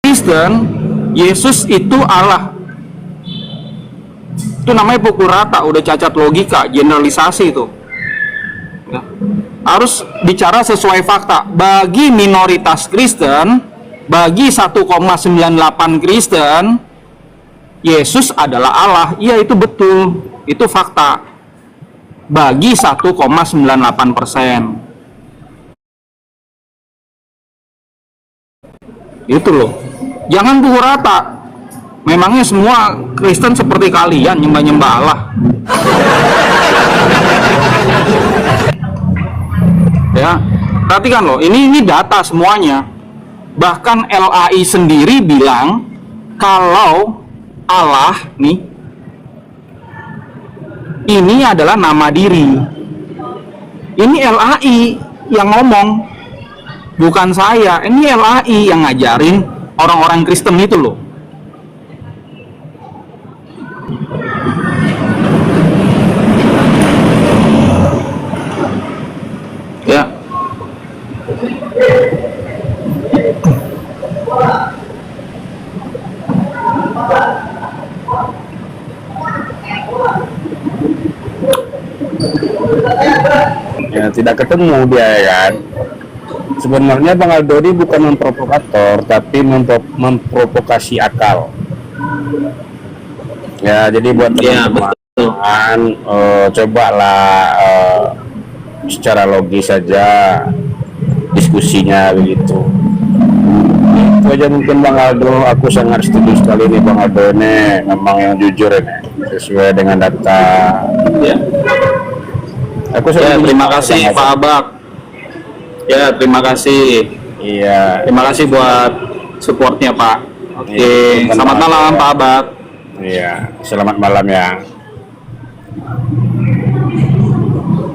Kristen, Yesus itu Allah. Itu namanya pukul rata, udah cacat logika, generalisasi itu. Ya. Harus bicara sesuai fakta. Bagi minoritas Kristen, bagi 1,98 Kristen, Yesus adalah Allah. Iya, itu betul. Itu fakta. Bagi 1,98%. Itu loh. Jangan pukul rata. Memangnya semua Kristen seperti kalian nyembah-nyembah Allah? Ya, perhatikan loh, ini data semuanya. Bahkan LAI sendiri bilang kalau Allah nih, ini adalah nama diri. Ini LAI yang ngomong, bukan saya. Ini LAI yang ngajarin orang-orang Kristen itu loh. Ya. Ya, tidak ketemu dia ya kan. Sebenarnya Bang Aldo ini bukan memprovokator, tapi memprovokasi akal. Ya, jadi buat teman-teman, cobalah secara logis saja diskusinya begitu. Itu aja mungkin Bang Aldo. Aku sangat setuju sekali nih Bang Aldo ini, memang yang jujur ini, sesuai dengan data. Ya. Aku Ya, terima kasih Pak Abak. Ya, terima kasih. Iya. Terima kasih buat supportnya Pak. Oke, Iya, selamat malam Pak Abak. Iya, selamat malam ya.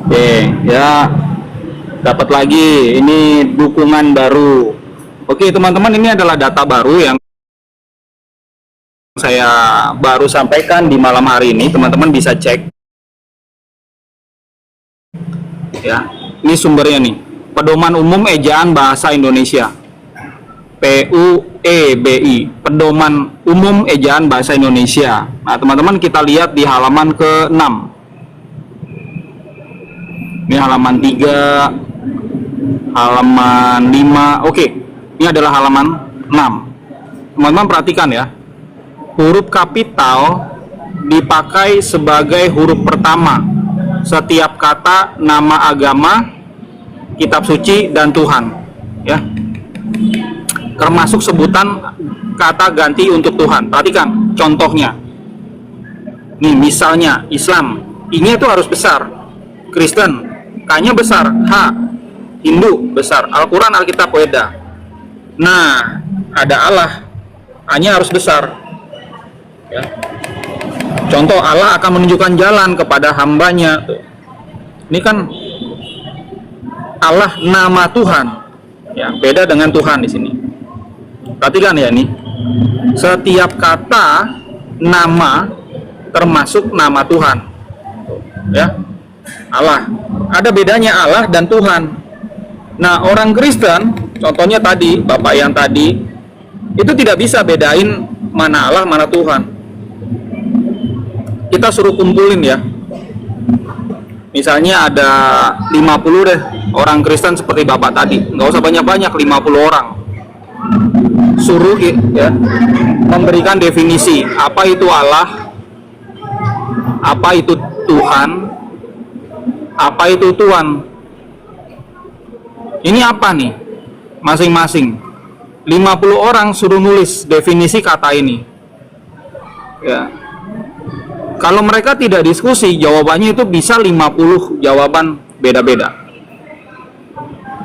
Oke, ya dapat lagi. Ini dukungan baru. Oke teman-teman, ini adalah data baru yang saya baru sampaikan di malam hari ini. Teman-teman bisa cek. Ya, ini sumbernya nih. Pedoman Umum Ejaan Bahasa Indonesia. PUEBI, Pedoman Umum Ejaan Bahasa Indonesia. Nah, teman-teman kita lihat di halaman ke-6. Ini halaman 3, halaman 5. Oke, ini adalah halaman 6. Teman-teman perhatikan ya. Huruf kapital dipakai sebagai huruf pertama setiap kata nama agama, kitab suci, dan Tuhan. Ya. Termasuk sebutan kata ganti untuk Tuhan. Perhatikan contohnya. Nih misalnya Islam, I-nya itu harus besar. Kristen, K-nya besar. H, Hindu besar. Al-Quran, Alkitab, Weda. Nah, ada Allah, A-nya harus besar. Ya. Contoh, Allah akan menunjukkan jalan kepada hambanya. Ini kan Allah nama Tuhan. Ya, beda dengan Tuhan di sini. Perhatikan ya nih. Setiap kata nama termasuk nama Tuhan. Ya. Allah. Ada bedanya Allah dan Tuhan. Nah, orang Kristen, contohnya tadi, Bapak yang tadi, itu tidak bisa bedain mana Allah, mana Tuhan. Kita suruh kumpulin ya. Misalnya ada 50 deh orang Kristen seperti Bapak tadi. Nggak usah banyak-banyak, 50 orang. Suruh ya memberikan definisi apa itu Allah, apa itu Tuhan, apa itu Tuhan. Ini apa nih? Masing-masing 50 orang suruh nulis definisi kata ini. Ya. Kalau mereka tidak diskusi, jawabannya itu bisa 50 jawaban beda-beda.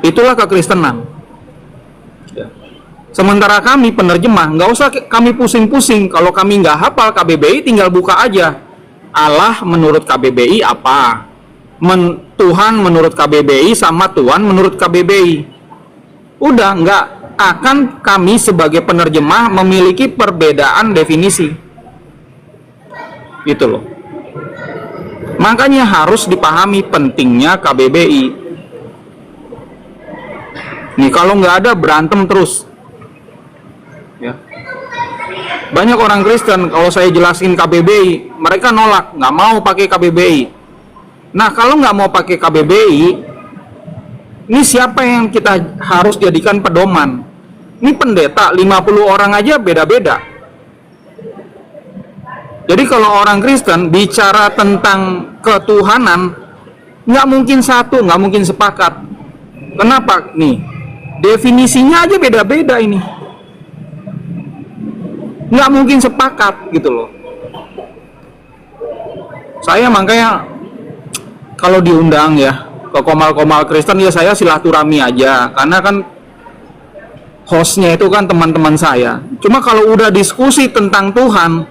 Itulah kekristenan. Ya. Sementara kami penerjemah, nggak usah kami pusing-pusing. Kalau kami nggak hafal KBBI, tinggal buka aja. Allah menurut KBBI apa? Tuhan menurut KBBI sama Tuhan menurut KBBI. Udah, nggak akan kami sebagai penerjemah memiliki perbedaan definisi. Gitu loh. Makanya harus dipahami pentingnya KBBI. Nih kalau nggak ada berantem terus. Ya. Banyak orang Kristen kalau saya jelasin KBBI, mereka nolak, nggak mau pakai KBBI. Nah, kalau nggak mau pakai KBBI, ini siapa yang kita harus jadikan pedoman? Ini pendeta 50 orang aja beda-beda. Jadi kalau orang Kristen bicara tentang ketuhanan, nggak mungkin satu, nggak mungkin sepakat. Kenapa? Nih, definisinya aja beda-beda ini. Nggak mungkin sepakat gitu loh. Saya makanya kalau diundang ya ke komal-komal Kristen, ya saya silaturahmi aja, karena kan hostnya itu kan teman-teman saya. Cuma kalau udah diskusi tentang Tuhan,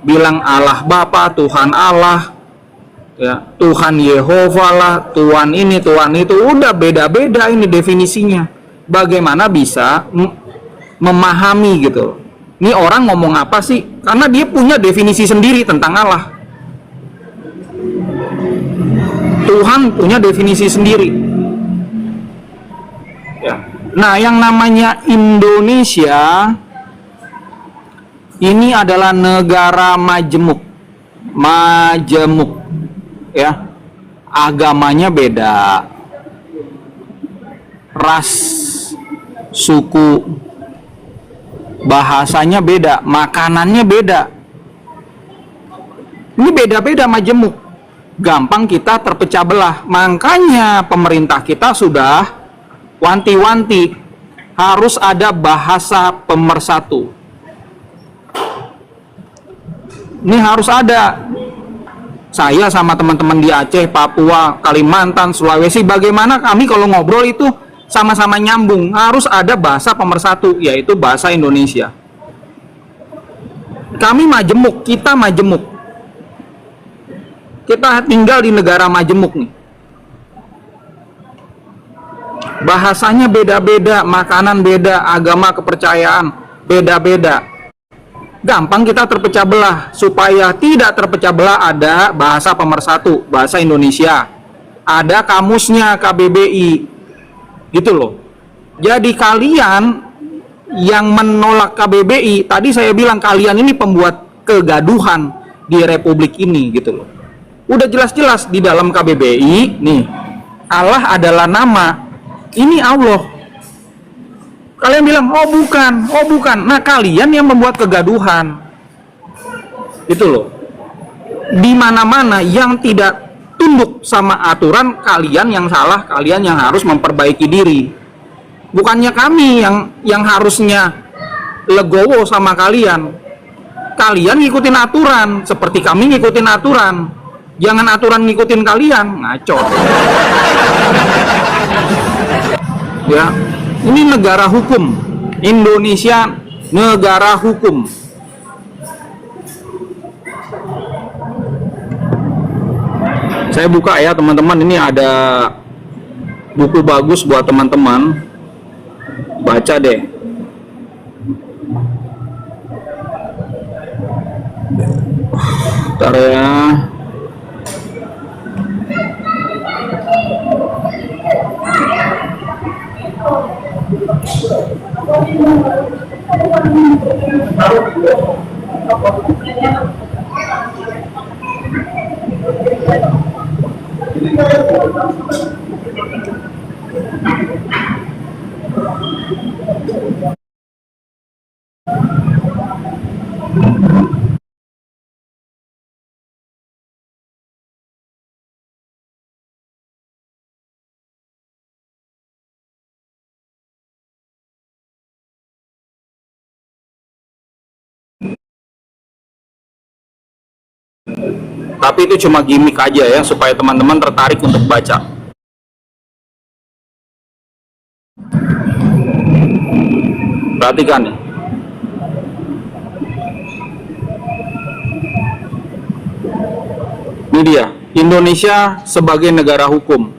bilang Allah Bapa, Tuhan Allah, ya Tuhan Yehova lah, Tuhan ini, Tuhan itu, udah beda-beda ini definisinya. Bagaimana bisa memahami gitu? Ini orang ngomong apa sih? Karena dia punya definisi sendiri tentang Allah. Tuhan punya definisi sendiri. Ya. Nah, yang namanya Indonesia ini adalah negara majemuk. Majemuk. Ya. Agamanya beda. Ras, suku, bahasanya beda, makanannya beda. Ini beda-beda majemuk. Gampang kita terpecah belah. Makanya pemerintah kita sudah wanti-wanti harus ada bahasa pemersatu. Ini harus ada. Saya sama teman-teman di Aceh, Papua, Kalimantan, Sulawesi, bagaimana kami kalau ngobrol itu sama-sama nyambung. Harus ada bahasa pemersatu, yaitu bahasa Indonesia. Kami majemuk, kita majemuk. Kita tinggal di negara majemuk nih. Bahasanya beda-beda, makanan beda, agama kepercayaan beda-beda. Gampang kita terpecah belah. Supaya tidak terpecah belah, ada bahasa pemersatu, bahasa Indonesia. Ada kamusnya KBBI. Gitu loh. Jadi kalian yang menolak KBBI, tadi saya bilang kalian ini pembuat kegaduhan di republik ini gitu loh. Udah jelas-jelas di dalam KBBI nih, Allah adalah nama. Ini Allah. Kalian bilang, oh bukan, oh bukan. Nah, kalian yang membuat kegaduhan. Itu loh. Di mana-mana yang tidak tunduk sama aturan, kalian yang salah, kalian yang harus memperbaiki diri. Bukannya kami yang harusnya legowo sama kalian. Kalian ngikutin aturan seperti kami ngikutin aturan. Jangan aturan ngikutin kalian, ngaco. Ya, ini negara hukum. Indonesia negara hukum. Saya buka ya teman-teman, ini ada buku bagus buat teman-teman. Baca deh. Bentar ya. Tapi itu cuma gimmick aja ya, supaya teman-teman tertarik untuk baca. Perhatikan nih. Ini dia, Indonesia sebagai negara hukum.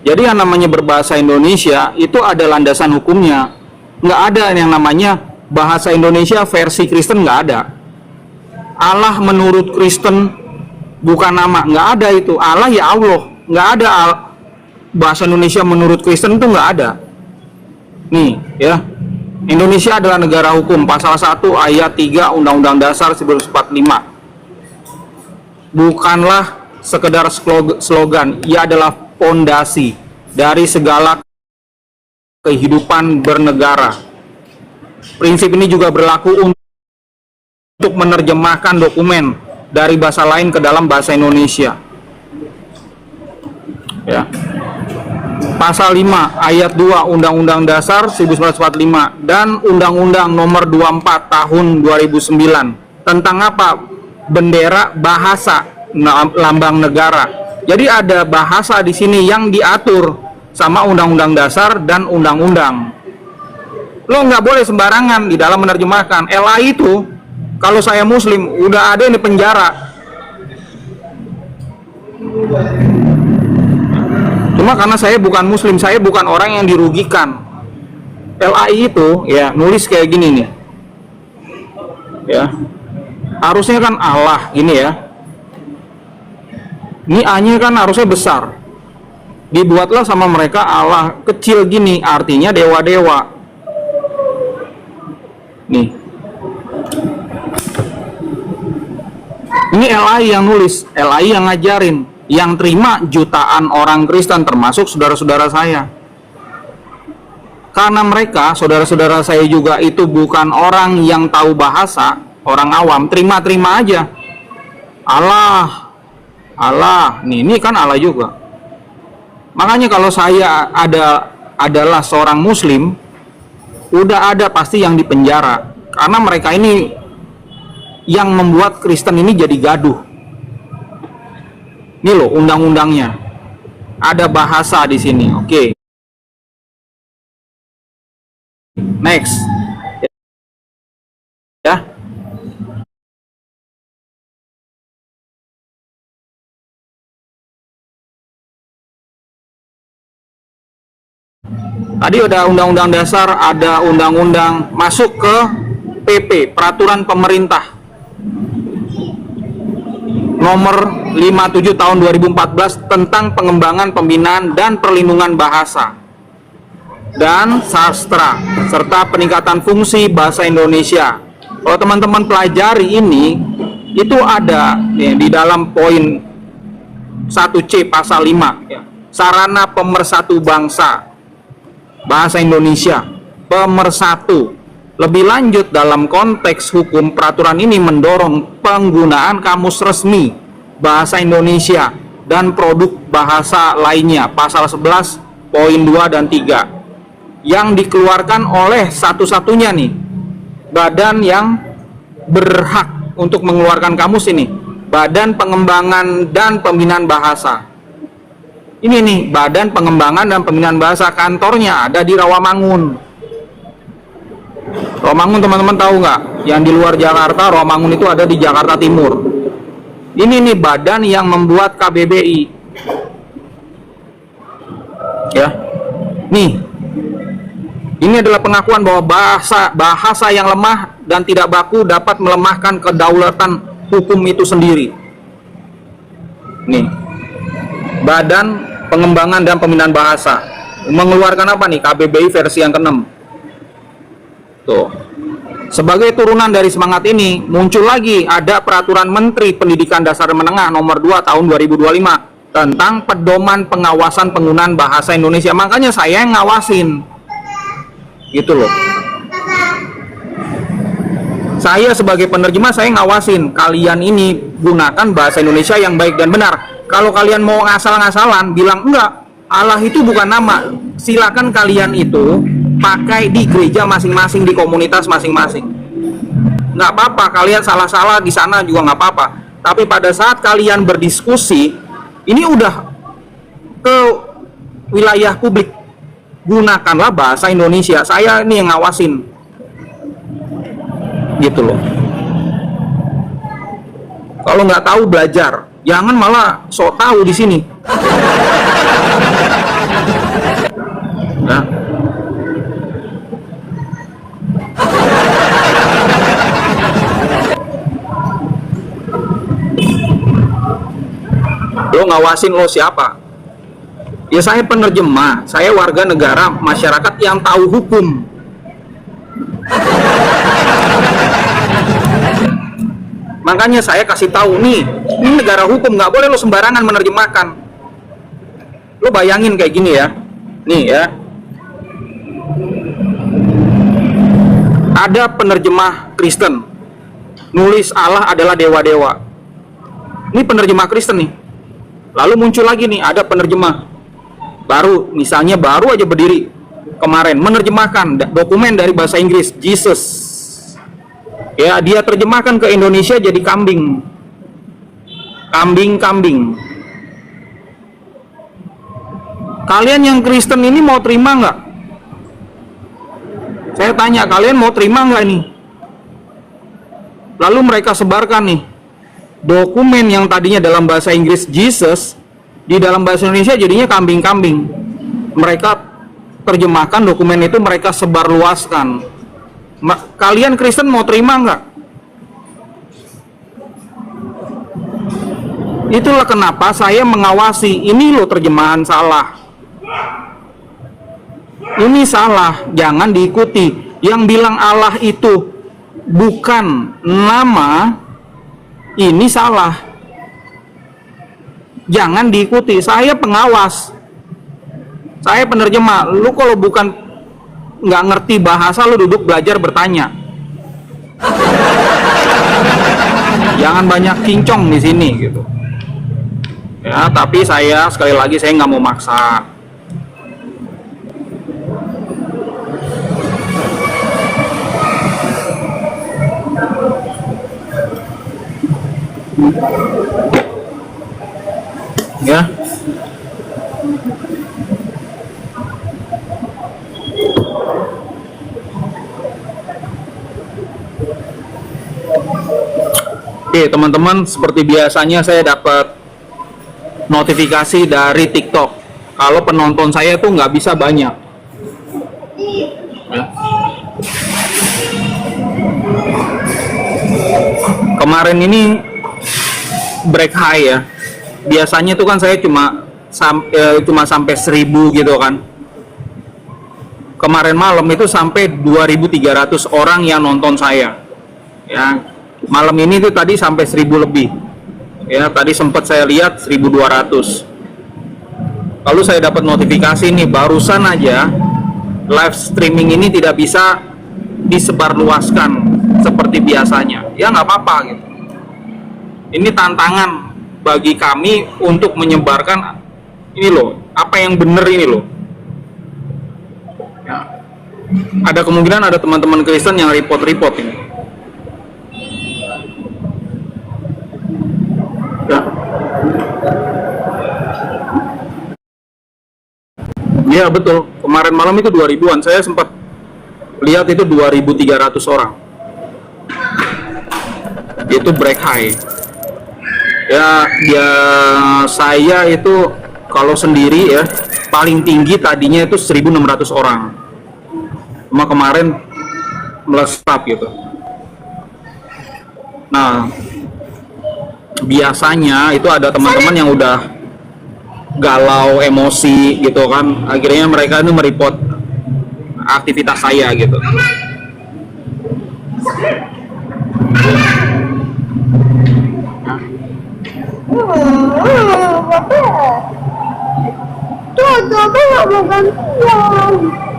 Jadi yang namanya berbahasa Indonesia itu ada landasan hukumnya. Nggak ada yang namanya bahasa Indonesia versi Kristen, nggak ada. Allah menurut Kristen bukan nama, nggak ada itu. Allah ya Allah, nggak ada bahasa Indonesia menurut Kristen itu nggak ada. Nih ya, Indonesia adalah negara hukum, pasal 1 ayat 3 Undang-Undang Dasar 1945. Bukanlah sekedar slogan, ia adalah fondasi dari segala kehidupan bernegara. Prinsip ini juga berlaku untuk menerjemahkan dokumen dari bahasa lain ke dalam bahasa Indonesia. Ya. Pasal 5 ayat 2 Undang-Undang Dasar 1945 dan Undang-Undang Nomor 24 Tahun 2009 tentang apa? Bendera, bahasa, lambang negara. Jadi ada bahasa di sini yang diatur sama Undang-Undang Dasar dan Undang-Undang. Lo nggak boleh sembarangan di dalam menerjemahkan. LA itu kalau saya Muslim udah ada yang di penjara. Cuma karena saya bukan Muslim, saya bukan orang yang dirugikan. LAI itu ya nulis kayak gini nih. Ya. Harusnya kan Allah ini ya. Ini A-nya kan harusnya besar. Dibuatlah sama mereka Allah kecil gini, artinya dewa-dewa. Nih. Ini LAI yang nulis, LAI yang ngajarin. Yang terima jutaan orang Kristen termasuk saudara-saudara saya. Karena mereka, saudara-saudara saya juga itu bukan orang yang tahu bahasa, orang awam, terima-terima aja. Allah, Allah, nih, ini kan Allah juga. Makanya kalau saya adalah seorang Muslim, udah ada pasti yang dipenjara. Karena mereka ini yang membuat Kristen ini jadi gaduh. Ini loh undang-undangnya. Ada bahasa di sini. Oke. Next. Ya. Tadi ada Undang-Undang Dasar, ada undang-undang, masuk ke PP, Peraturan Pemerintah Nomor 57 tahun 2014 tentang pengembangan, pembinaan, dan perlindungan bahasa dan sastra serta peningkatan fungsi bahasa Indonesia. Kalau teman-teman pelajari ini, itu ada ya, di dalam poin 1C pasal 5 ya, sarana pemersatu bangsa bahasa Indonesia pemersatu. Lebih lanjut, dalam konteks hukum, peraturan ini mendorong penggunaan kamus resmi bahasa Indonesia dan produk bahasa lainnya, pasal 11 poin 2 dan 3, yang dikeluarkan oleh satu-satunya nih badan yang berhak untuk mengeluarkan kamus ini, Badan Pengembangan dan Pembinaan Bahasa. Ini nih, Badan Pengembangan dan Pembinaan Bahasa, kantornya ada di Rawamangun. Rawamangun teman-teman tahu nggak? Yang di luar Jakarta, Rawamangun itu ada di Jakarta Timur. Ini nih badan yang membuat KBBI. Ya. Nih. Ini adalah pengakuan bahwa bahasa yang lemah dan tidak baku dapat melemahkan kedaulatan hukum itu sendiri. Nih. Badan Pengembangan dan Pembinaan Bahasa mengeluarkan apa nih? KBBI versi yang ke-6. Tuh. Sebagai turunan dari semangat ini, muncul lagi ada Peraturan Menteri Pendidikan Dasar Menengah Nomor 2 Tahun 2025 tentang pedoman pengawasan penggunaan bahasa Indonesia. Makanya saya yang ngawasin. Gitu loh. Saya sebagai penerjemah, saya ngawasin kalian ini gunakan bahasa Indonesia yang baik dan benar. Kalau kalian mau ngasal-ngasalan, bilang enggak, Allah itu bukan nama. Silakan kalian itu pakai di gereja masing-masing, di komunitas masing-masing. Nggak apa-apa, kalian salah-salah di sana juga nggak apa-apa. Tapi pada saat kalian berdiskusi, ini udah ke wilayah publik, gunakanlah bahasa Indonesia. Saya ini yang ngawasin, gitu loh. Kalau nggak tahu belajar, jangan malah sok tahu di sini. Nah. Lo ngawasin lo siapa? Ya saya penerjemah, saya warga negara masyarakat yang tahu hukum. Makanya saya kasih tahu nih, ini negara hukum, nggak boleh lo sembarangan menerjemahkan. Lo bayangin kayak gini ya, nih ya, ada penerjemah Kristen nulis Allah adalah dewa-dewa. Ini penerjemah Kristen nih. Lalu muncul lagi nih, ada penerjemah baru, misalnya baru aja berdiri kemarin menerjemahkan dokumen dari bahasa Inggris Jesus. Ya, dia terjemahkan ke Indonesia jadi kambing. Kambing. Kalian yang Kristen ini mau terima nggak? Saya tanya, kalian mau terima nggak ini? Lalu mereka sebarkan nih dokumen yang tadinya dalam bahasa Inggris Jesus, di dalam bahasa Indonesia jadinya kambing-kambing. Mereka terjemahkan dokumen itu, mereka sebarluaskan. Kalian Kristen mau terima nggak? Itulah kenapa saya mengawasi. Ini loh terjemahan salah. Ini salah, jangan diikuti. Yang bilang Allah itu bukan nama, ini salah. Jangan diikuti. Saya pengawas, saya penerjemah. Lu kalau bukan nggak ngerti bahasa, lu duduk belajar bertanya. Jangan banyak kincong di sini gitu. Ya, tapi saya sekali lagi saya nggak mau maksa. Ya. Oke, teman-teman, seperti biasanya saya dapat notifikasi dari TikTok. Kalau penonton saya tuh nggak bisa banyak. Ya. Kemarin ini break high ya. Biasanya tuh kan saya cuma sampai 1000 gitu kan. Kemarin malam itu sampai 2300 orang yang nonton saya. Ya, malam ini tuh tadi sampai 1000 lebih. Ya, tadi sempat saya lihat 1200. Lalu saya dapat notifikasi nih, barusan aja live streaming ini tidak bisa disebarluaskan seperti biasanya. Ya nggak apa-apa gitu. Ini tantangan bagi kami untuk menyebarkan ini loh, apa yang benar ini loh. Ya. Ada kemungkinan ada teman-teman Kristen yang report ini. Ya. Ya betul, kemarin malam itu 2000-an, saya sempat lihat itu 2300 orang. Itu break high. Ya saya itu kalau sendiri ya paling tinggi tadinya itu 1600 orang. Cuma kemarin melesat gitu. Nah, biasanya itu ada teman-teman yang udah galau, emosi gitu kan, akhirnya mereka itu mereport aktivitas saya gitu.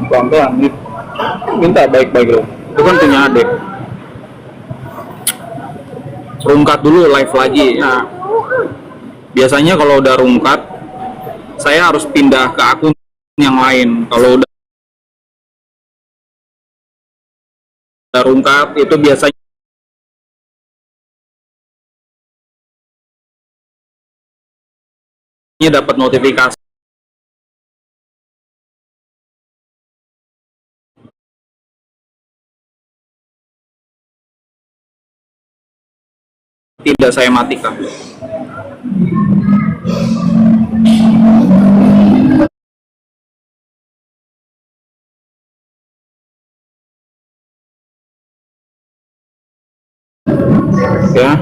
Pelan-pelan, minta baik-baik loh. Itu kan punya adik. Rungkat dulu, live lagi. Nah, biasanya kalau udah rungkat, saya harus pindah ke akun yang lain. Kalau udah rungkat, itu biasanya dapat notifikasi. Tidak saya matikan. Ya.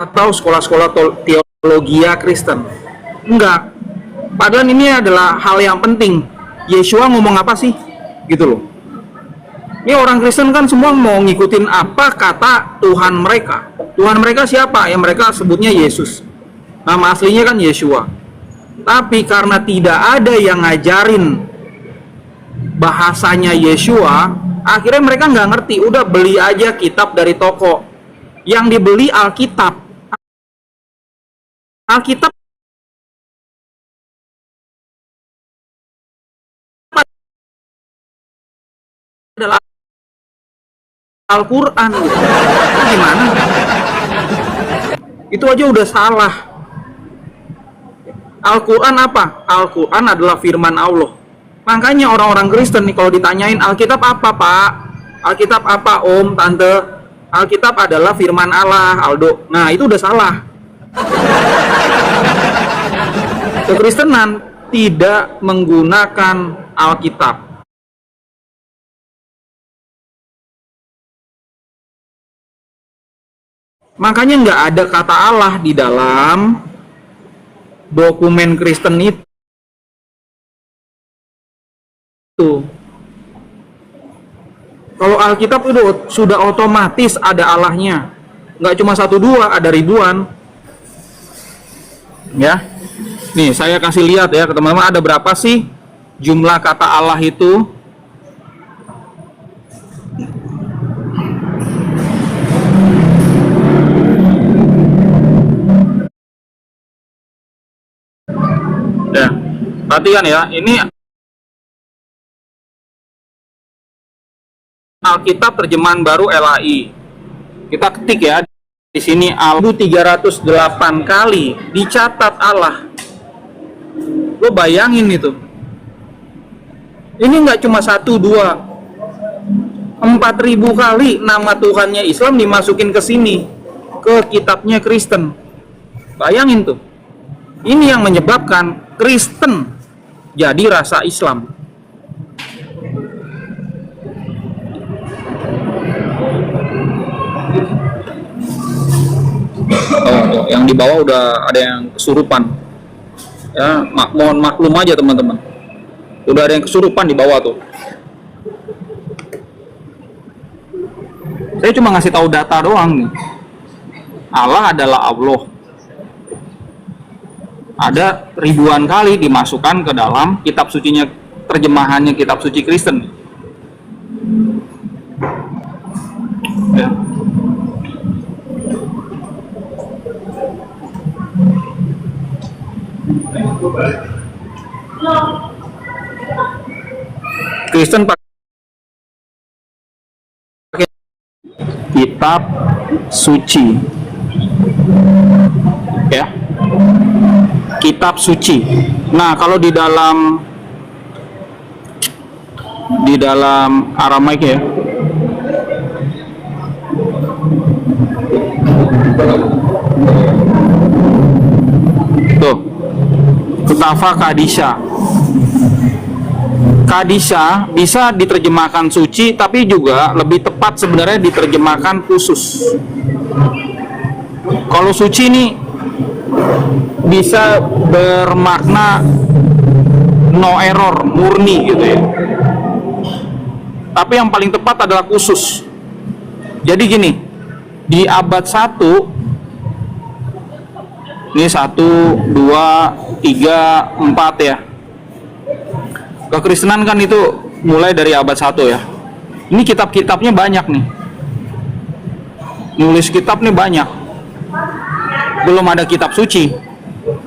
Atau sekolah-sekolah teologi Kristen. Enggak. Padahal ini adalah hal yang penting. Yeshua ngomong apa sih? Gitu loh. Ini orang Kristen kan semua mau ngikutin apa kata Tuhan mereka. Tuhan mereka siapa? Yang mereka sebutnya Yesus. Nama aslinya kan Yeshua. Tapi karena tidak ada yang ngajarin bahasanya Yeshua, akhirnya mereka nggak ngerti. Udah beli aja kitab dari toko. Yang dibeli Alkitab. Alkitab adalah Al-Quran gitu. Itu gimana? Itu aja udah salah. Al-Quran apa? Al-Quran adalah firman Allah. Makanya orang-orang Kristen nih kalau ditanyain Alkitab apa Pak? Alkitab apa Om, Tante? Alkitab adalah firman Allah, Aldo. Nah itu udah salah. Kekristenan tidak menggunakan Alkitab. Makanya nggak ada kata Allah di dalam dokumen Kristen itu. Kalau Alkitab itu sudah otomatis ada Allahnya. Nggak cuma satu dua, ada ribuan. Ya, nih saya kasih lihat ya ke teman-teman, ada berapa sih jumlah kata Allah itu? Ya, perhatikan ya, ini Alkitab terjemahan baru LAI. Kita ketik ya di sini 308 kali dicatat Allah. Lo bayangin itu. Ini nggak cuma 1, 2, 4.000 kali nama Tuhannya Islam dimasukin ke sini, ke kitabnya Kristen. Bayangin tuh. Ini yang menyebabkan Kristen jadi rasa Islam. Oh, yang di bawah udah ada yang kesurupan. Ya, mohon maklum aja teman-teman. Udah ada yang kesurupan di bawah tuh. Saya cuma ngasih tahu data doang nih. Allah adalah Allah. Ada ribuan kali dimasukkan ke dalam kitab sucinya, terjemahannya kitab suci Kristen. Ya. Kristen pakai kitab suci, ya, kitab suci. Nah, kalau di dalam Aramaik ya, tuh, Kutafa Kadisha. Kadisha bisa diterjemahkan suci, tapi juga lebih tepat sebenarnya diterjemahkan khusus. Kalau suci ini bisa bermakna no error, murni gitu ya. Tapi yang paling tepat adalah khusus. Jadi gini, di abad 1, ini 1, 2, 3, 4 ya. Kekristenan kan itu mulai dari abad 1 ya. Ini kitab-kitabnya banyak nih. Nulis kitab nih banyak. Belum ada kitab suci.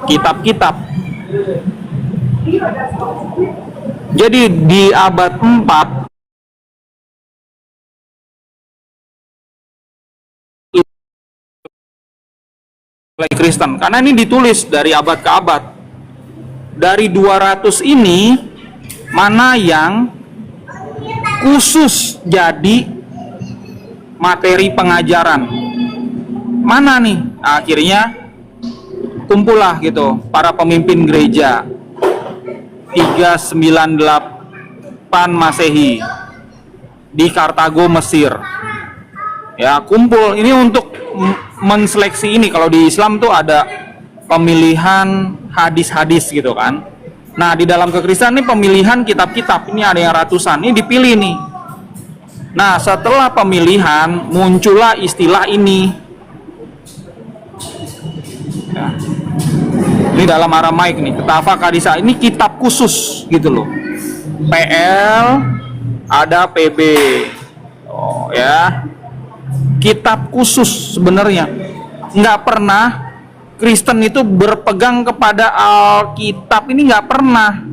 Kitab-kitab. Jadi di abad 4 Kristen, karena ini ditulis dari abad ke abad. Dari 200 ini mana yang khusus jadi materi pengajaran, mana nih? Akhirnya kumpullah gitu para pemimpin gereja 398 Masehi di Kartago, Mesir. Ya, kumpul ini untuk menseleksi ini. Kalau di Islam tuh ada pemilihan hadis-hadis gitu kan. Nah, di dalam kekristenan ini pemilihan kitab-kitab, ini ada yang ratusan, ini dipilih nih. Nah, setelah pemilihan muncullah istilah ini. Ya. Ini dalam Aramaik nih, Ketava Kadisa, ini kitab khusus gitu loh. PL ada PB. Oh ya. Kitab khusus sebenarnya. Nggak pernah Kristen itu berpegang kepada Alkitab, ini nggak pernah.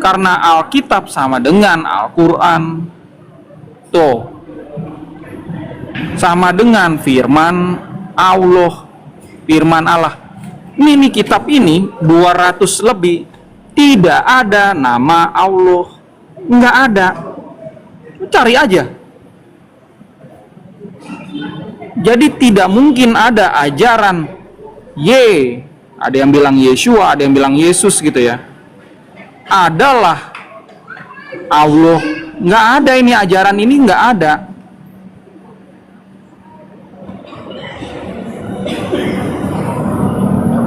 Karena Alkitab sama dengan Al-Quran. Tuh. Sama dengan firman Allah. Firman Allah. Ini kitab ini 200 lebih. Tidak ada nama Allah. Nggak ada. Cari aja. Jadi tidak mungkin ada ajaran ada yang bilang Yeshua, ada yang bilang Yesus gitu ya, adalah Allah. Nggak ada, ini ajaran ini nggak ada.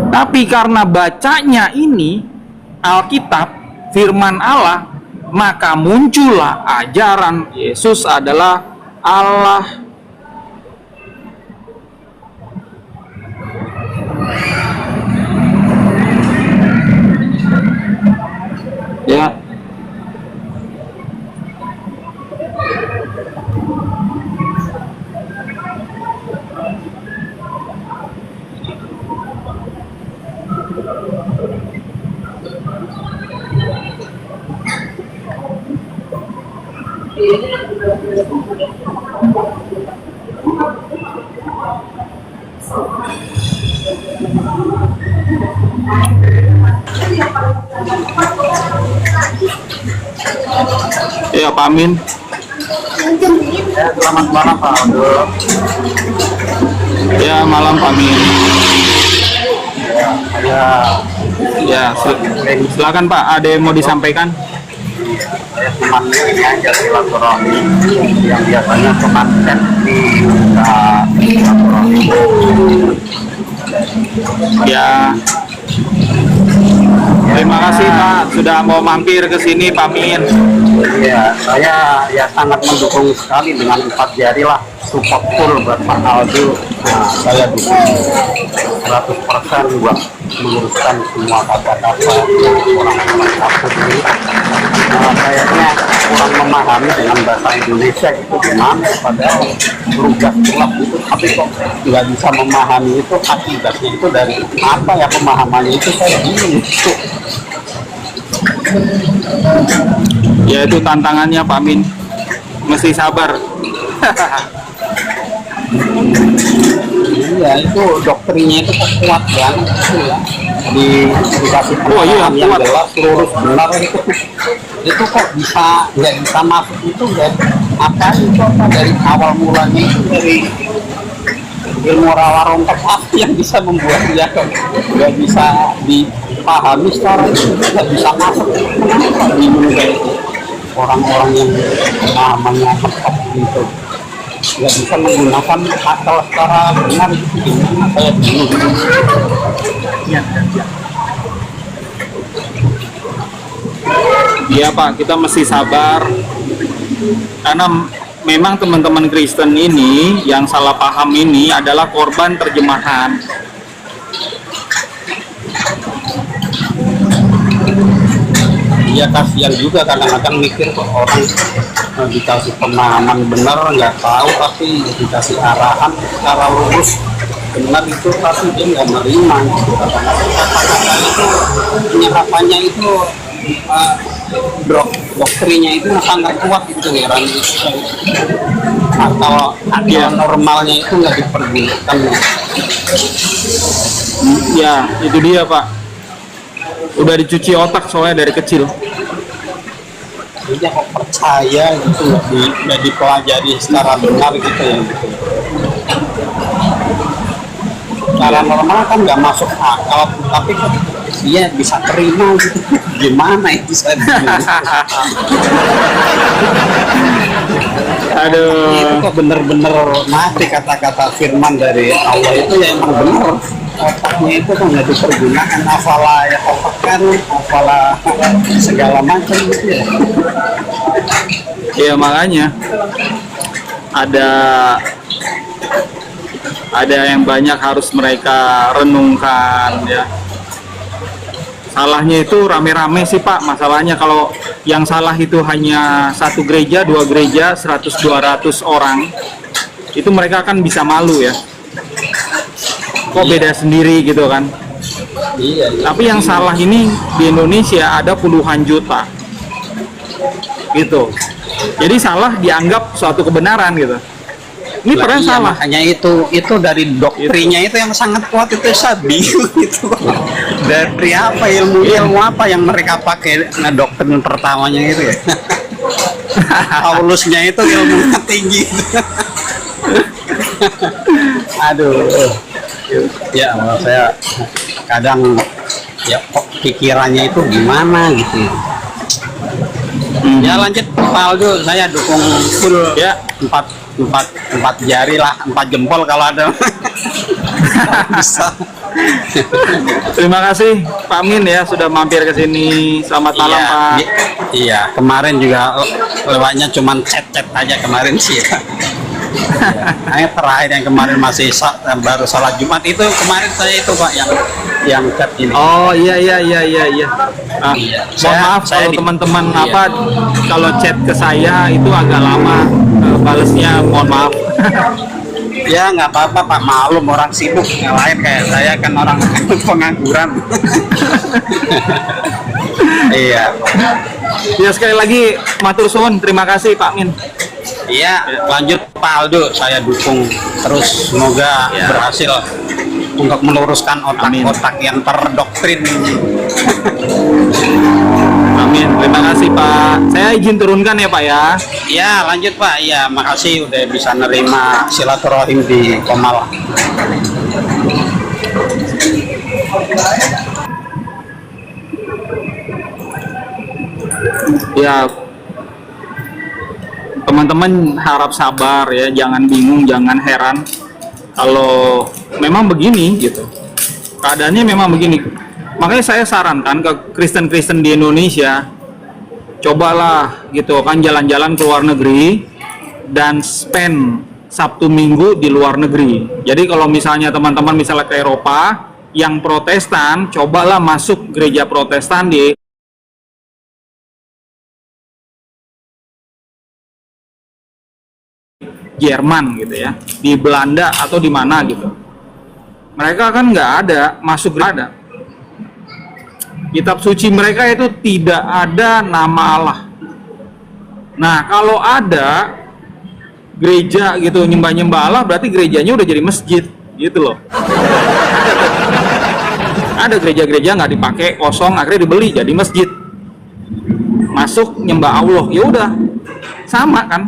Tapi karena bacanya ini Alkitab, firman Allah, maka muncullah ajaran Yesus adalah Allah. Ya. Ya, Pak Amin. Ya, selamat malam Pak Aldo. Ya, malam Pak Amin. Silakan Pak, ada yang mau disampaikan? Saya cuma ini aja silaturahmi yang biasanya kemarin di silaturahmi. Ya. Terima kasih Pak sudah mau mampir ke sini Pak Min. Ya, saya ya sangat mendukung sekali dengan 4 jari lah, support full buat Pak Aldo. Nah, saya dukung 100% buat meluruskan semua kata-kata orang-orang takut ini. Kayaknya kurang memahami dengan bahasa Indonesia itu gimana, padahal lugas gelap itu, tapi kok nggak bisa memahami itu akibatnya itu dari apa ya, pemahamannya itu saya bingung itu. Ya, itu tantangannya Pak Min, mesti sabar. Iya, itu doktrinnya itu kok kuat banget itu ya, dikasih iya, yang kuat. jelas lurus benar itu kok nggak bisa masuk itu dari apa itu, apa dari awal mulanya itu dari ilmu rawa rompet apa yang bisa membuat dia nggak bisa dipahami secara itu, nggak bisa masuk. Kenapa bingung kayak itu orang-orang yang pemahamannya mentok gitu nggak bisa menggunakan akal secara benar itu gimana, saya bingung. Iya Pak, kita mesti sabar karena memang teman-teman Kristen ini yang salah paham ini adalah korban terjemahan. Iya, kasihan juga kadang-kadang mikir kok orang dikasih pemahaman benar nggak tahu, tapi dikasih arahan secara lurus benar itu tapi dia nggak menerima. Kata-kata itu penyerapannya itu doktrinnya itu sangat kuat gitu ya, atau normalnya itu nggak dipergunakan. Ya, itu dia Pak, udah dicuci otak soalnya dari kecil. Jadi kok percaya gitu, nggak dipelajari secara benar gitu ya gitu. Cara normal kan nggak masuk akal, tapi kok dia bisa terima gitu. Gimana itu saya Aduh, itu kok bener-bener mati kata-kata firman dari Allah itu ya emang bener. Otaknya itu kan nggak dipergunakan, apalah ya otakkan, apalah segala macam gitu ya. Ya makanya ada yang banyak harus mereka renungkan ya. Salahnya itu rame-rame sih Pak, masalahnya kalau yang salah itu hanya satu gereja, dua gereja, 100-200 orang, itu mereka kan bisa malu ya. Kok beda sendiri gitu kan. Iya. Tapi yang salah ini di Indonesia ada puluhan juta gitu. Jadi salah dianggap suatu kebenaran gitu. Ini Lah, peran iya, salah. makanya itu dari doktrinnya itu yang sangat kuat itu saya bingung itu. Dari apa ilmu apa yang mereka pakai? Nah, doktrin pertamanya itu ya. Paulusnya itu ilmunya tinggi. Aduh. Ya, menurut saya kadang ya kok pikirannya itu gimana gitu. Ya lanjut Pak Aldo, saya dukung full Ya. empat jari lah, 4 jempol kalau ada. Bisa. Terima kasih Pak Min ya sudah mampir ke sini. Selamat malam Iya, Pak. iya, kemarin juga lewatnya cuman chat-chat aja kemarin sih. Yang terakhir yang kemarin masih baru salat Jumat itu kemarin saya itu Pak yang chat ini. Oh iya. Iya. Mohon maaf Saya kalau di- teman-teman iya. kalau chat ke saya itu agak lama balesnya, mohon maaf. Ya nggak apa-apa Pak, maklum orang sibuk, yang lain kayak saya kan orang pengangguran. Iya. Ya sekali lagi matur suwun, terima kasih Pak Min. Iya, lanjut Pak Aldo, saya dukung terus, semoga Ya. berhasil untuk meluruskan otak-otak yang terdoktrin. Amin. Terima kasih Pak. Saya izin turunkan ya Pak ya. Ya, lanjut Pak. Ya, makasih udah bisa nerima silaturahim di Komal. Ya teman-teman harap sabar ya, jangan bingung, jangan heran kalau memang begini gitu. Keadaannya memang begini. Makanya saya sarankan ke Kristen-Kristen di Indonesia, cobalah gitu kan jalan-jalan ke luar negeri dan spend Sabtu Minggu di luar negeri. Jadi kalau misalnya teman-teman misalnya ke Eropa yang Protestan, cobalah masuk gereja Protestan di Jerman gitu ya, di Belanda atau di mana gitu. Mereka kan nggak ada masuk, nggak ada. Kitab suci mereka itu tidak ada nama Allah. Nah kalau ada gereja gitu nyembah-nyembah Allah, berarti gerejanya udah jadi masjid gitu loh. Ada gereja-gereja nggak dipakai, kosong, akhirnya dibeli jadi masjid. Masuk nyembah Allah, ya udah sama kan.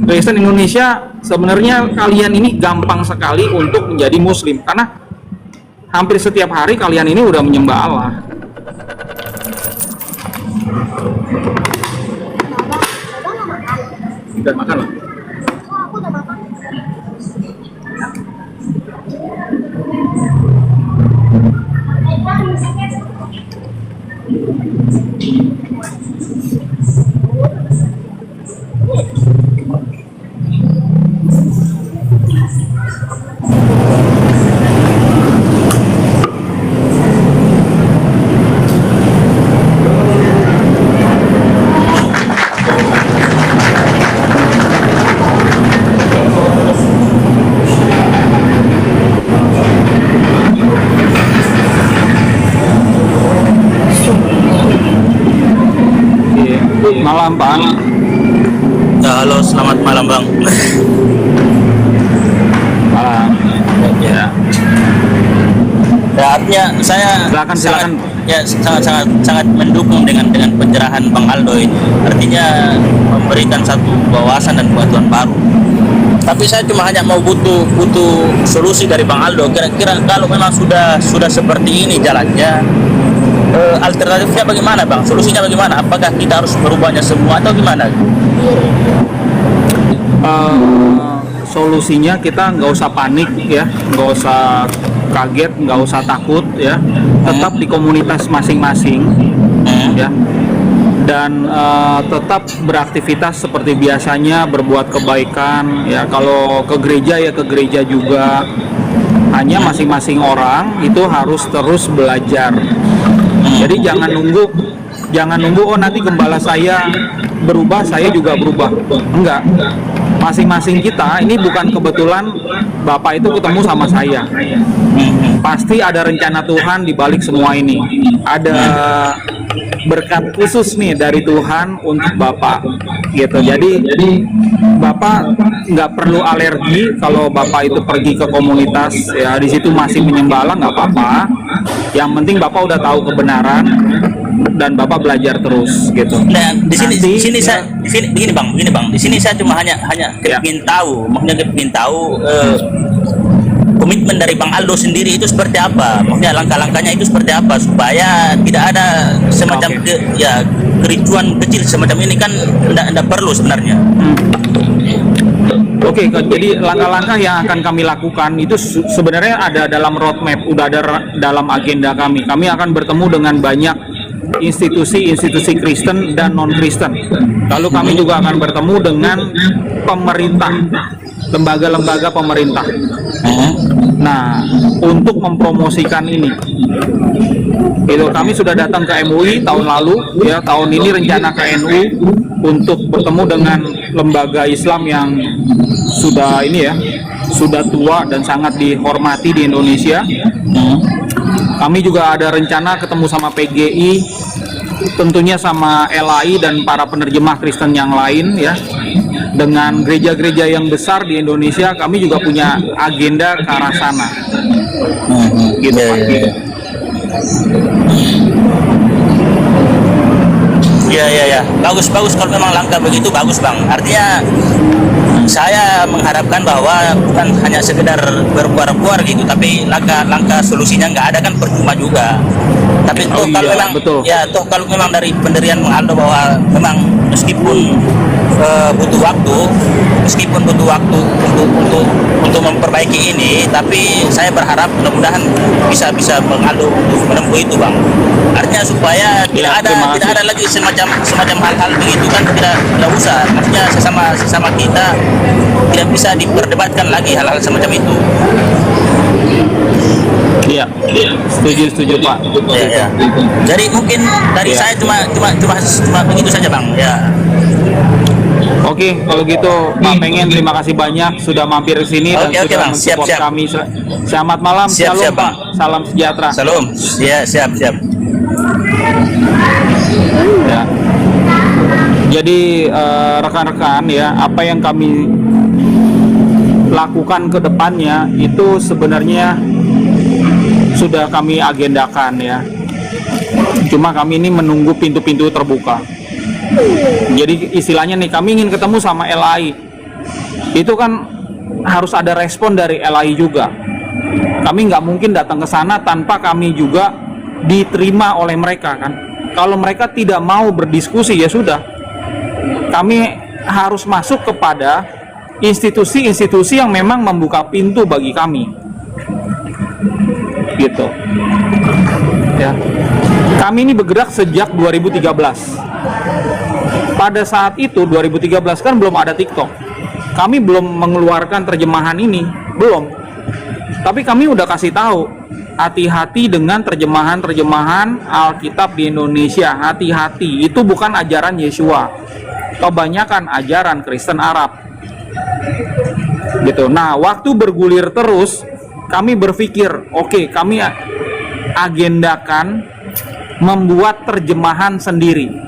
Kristen Indonesia sebenarnya kalian ini gampang sekali untuk menjadi muslim karena hampir setiap hari kalian ini udah menyembah Allah. Udah makan lah. Malam Pak. Ya, halo, selamat malam Bang. Malam. Ya. Ya, artinya saya Silakan. sangat mendukung dengan pencerahan Bang Aldo ini. Artinya memberikan satu wawasan dan pengetahuan baru. Tapi saya cuma hanya mau butuh solusi dari Bang Aldo. Kira-kira kalau memang sudah seperti ini jalannya, alternatifnya bagaimana Bang? Solusinya bagaimana? Apakah kita harus merubahnya semua atau gimana? Solusinya kita nggak usah panik ya, nggak usah kaget, nggak usah takut ya, tetap di komunitas masing-masing ya, dan tetap beraktivitas seperti biasanya, berbuat kebaikan ya. Kalau ke gereja ya ke gereja juga, hanya masing-masing orang itu harus terus belajar. Jadi jangan nunggu oh nanti gembala saya berubah, saya juga berubah. Enggak, masing-masing kita ini bukan kebetulan Bapak itu ketemu sama saya. Pasti ada rencana Tuhan di balik semua ini. Ada berkat khusus nih dari Tuhan untuk Bapak gitu. Jadi Bapak nggak perlu alergi kalau Bapak itu pergi ke komunitas ya, di situ masih menyembala, nggak apa-apa. Yang penting Bapak udah tahu kebenaran dan Bapak belajar terus gitu. Dan di sini saya begini bang, di sini saya cuma hanya kepingin tahu, maksudnya kepingin tahu komitmen dari Bang Aldo sendiri itu seperti apa, maksudnya langkah-langkahnya itu seperti apa supaya tidak ada semacam kericuan kecil semacam ini kan tidak perlu sebenarnya. Oke, jadi langkah-langkah yang akan kami lakukan itu sebenarnya ada dalam roadmap, udah ada dalam agenda kami. Kami akan bertemu dengan banyak institusi-institusi Kristen dan non-Kristen. Lalu kami juga akan bertemu dengan pemerintah, lembaga-lembaga pemerintah. Nah, untuk mempromosikan ini, itu kami sudah datang ke MUI tahun lalu, ya tahun ini rencana ke NU untuk bertemu dengan lembaga Islam yang sudah ini ya, sudah tua dan sangat dihormati di Indonesia. Kami juga ada rencana ketemu sama PGI, tentunya sama LAI dan para penerjemah Kristen yang lain ya. Dengan gereja-gereja yang besar di Indonesia, kami juga punya agenda ke arah sana. Gitu Pak. Ya. Bagus kalau memang langkah begitu bagus Bang. Artinya saya mengharapkan bahwa bukan hanya sekedar berkuar-kuar gitu, tapi langkah solusinya nggak ada kan percuma juga. Tapi kalau memang betul. Ya kalau memang dari pendirian Bang Aldo bahwa memang meskipun butuh waktu untuk memperbaiki ini, tapi saya berharap mudah-mudahan bisa Bang Aldo menempuh itu Bang. Artinya supaya tidak ada lagi semacam hal-hal begitu kan, tidak usah. Maksudnya sesama kita tidak bisa diperdebatkan lagi hal-hal semacam itu. Iya, setuju Pak. Ya. Jadi mungkin dari saya cuma begitu saja Bang. Ya. Oke, kalau gitu Pak Pengen terima kasih banyak sudah mampir ke sini dan sudah Bang. mensupport Siap. kami. Selamat malam, shalom Pak. Salam sejahtera. Salam. Ya, siap. Ya. Jadi rekan-rekan ya, apa yang kami lakukan ke depannya itu sebenarnya sudah kami agendakan ya. Cuma kami ini menunggu pintu-pintu terbuka. Jadi istilahnya nih, kami ingin ketemu sama LAI. Itu kan harus ada respon dari LAI juga. Kami nggak mungkin datang ke sana tanpa kami juga diterima oleh mereka kan. Kalau mereka tidak mau berdiskusi ya sudah. Kami harus masuk kepada institusi-institusi yang memang membuka pintu bagi kami. Gitu. Ya. Kami ini bergerak sejak 2013. Pada saat itu 2013 kan belum ada TikTok. Kami belum mengeluarkan terjemahan ini, belum. Tapi kami udah kasih tahu, hati-hati dengan terjemahan Alkitab di Indonesia. Hati-hati, itu bukan ajaran Yesua. Kebanyakan ajaran Kristen Arab. Gitu. Nah, waktu bergulir terus, kami berpikir, oke, kami agendakan membuat terjemahan sendiri.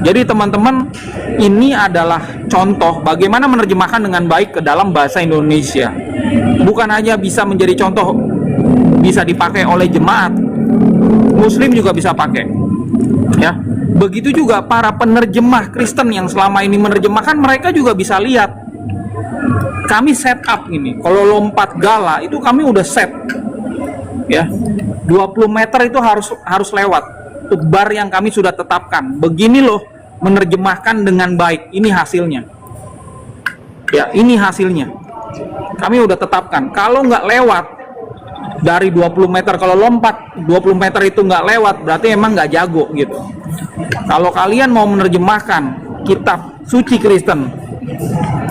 Jadi teman-teman, ini adalah contoh bagaimana menerjemahkan dengan baik ke dalam bahasa Indonesia. Bukan hanya bisa menjadi contoh, bisa dipakai oleh jemaat, Muslim juga bisa pakai. Ya, begitu juga para penerjemah Kristen yang selama ini menerjemahkan, mereka juga bisa lihat. Kami set up ini, kalau lompat gala itu kami udah set. Ya, 20 meter itu harus lewat. Bar yang kami sudah tetapkan. Begini loh menerjemahkan dengan baik. Ini hasilnya. Ya, ini hasilnya. Kami udah tetapkan. Kalau nggak lewat, dari 20 meter, kalau lompat 20 meter itu nggak lewat, berarti emang nggak jago gitu. Kalau kalian mau menerjemahkan kitab suci Kristen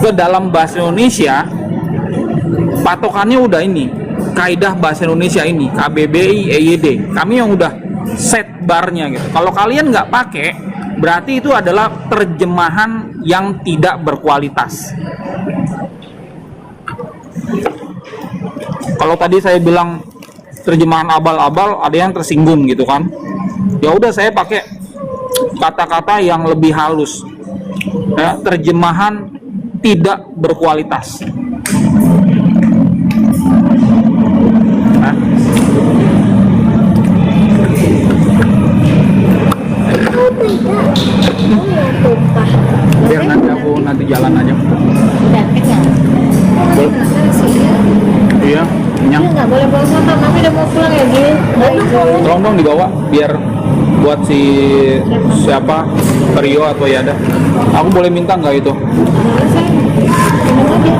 ke dalam bahasa Indonesia, patokannya udah ini, kaidah bahasa Indonesia ini, KBBI, EYD. Kami yang udah set barnya gitu. Kalau kalian nggak pakai, berarti itu adalah terjemahan yang tidak berkualitas. Kalau tadi saya bilang terjemahan abal-abal, ada yang tersinggung gitu kan. Ya udah, saya pakai kata-kata yang lebih halus. Ya, terjemahan tidak berkualitas. Nah. Biar nanti aku jalan aja. Udah kenyang. Iya, kenyang. Nggak boleh bawa motor, mami udah mau pulang ya, Gil. Tolong dong dibawa biar buat si siapa, Rio atau Yada. Aku boleh minta nggak itu? Boleh, sayang. Minum aja.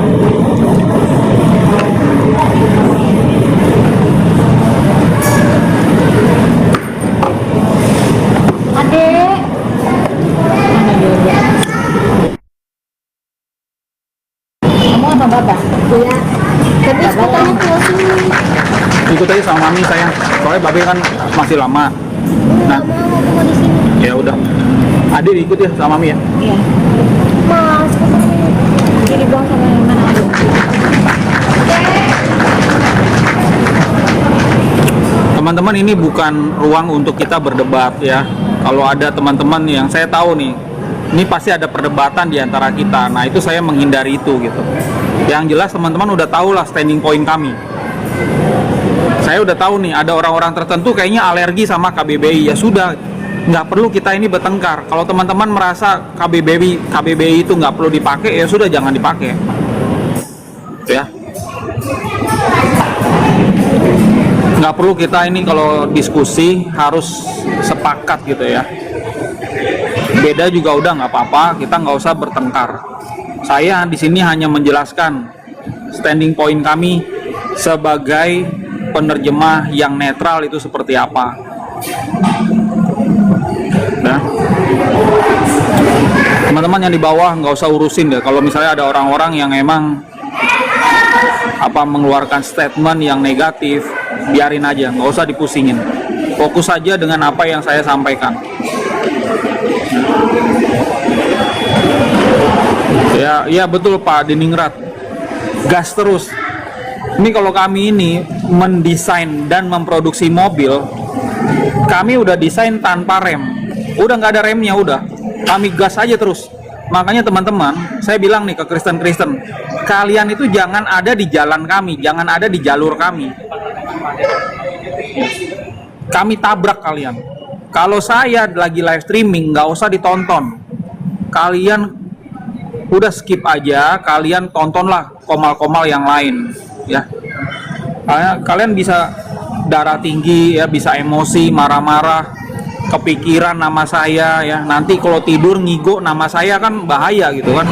Adek. Mana dia? Kamu apa Bapak? Iya. Tapi katanya pulau sini. Ikut aja sama mami sayang. Soalnya babe kan masih lama. Nah, Mau di sini. ya udah. Adik ikut ya sama mami ya. Iya. Mas, jadi buang sama yang mana aja. Teman-teman, ini bukan ruang untuk kita berdebat ya. Kalau ada teman-teman yang saya tahu nih, ini pasti ada perdebatan di antara kita. Nah, itu saya menghindari itu gitu. Yang jelas teman-teman udah tahu lah standing point kami. Saya udah tahu nih, ada orang-orang tertentu kayaknya alergi sama KBBI. Ya sudah, nggak perlu kita ini bertengkar. Kalau teman-teman merasa KBBI itu nggak perlu dipakai, ya sudah jangan dipakai. Ya. Nggak perlu kita ini kalau diskusi harus sepakat gitu ya. Beda juga udah nggak apa-apa, kita nggak usah bertengkar. Saya di sini hanya menjelaskan standing point kami sebagai penerjemah yang netral itu seperti apa. Nah, teman-teman yang di bawah nggak usah urusin deh. Kalau misalnya ada orang-orang yang emang mengeluarkan statement yang negatif, biarin aja, nggak usah dipusingin. Fokus saja dengan apa yang saya sampaikan. Ya betul Pak Diningrat, gas terus. Ini kalau kami ini mendesain dan memproduksi mobil, kami udah desain tanpa rem, udah nggak ada remnya, udah kami gas aja terus. Makanya teman-teman, saya bilang nih ke Kristen-Kristen, kalian itu jangan ada di jalan kami, jangan ada di jalur kami. Kami tabrak kalian. Kalau saya lagi live streaming, nggak usah ditonton. Kalian udah skip aja, kalian tontonlah komal-komal yang lain, ya. Kalian bisa darah tinggi, ya, bisa emosi, marah-marah, kepikiran nama saya, ya. Nanti kalau tidur ngigo nama saya kan bahaya gitu kan.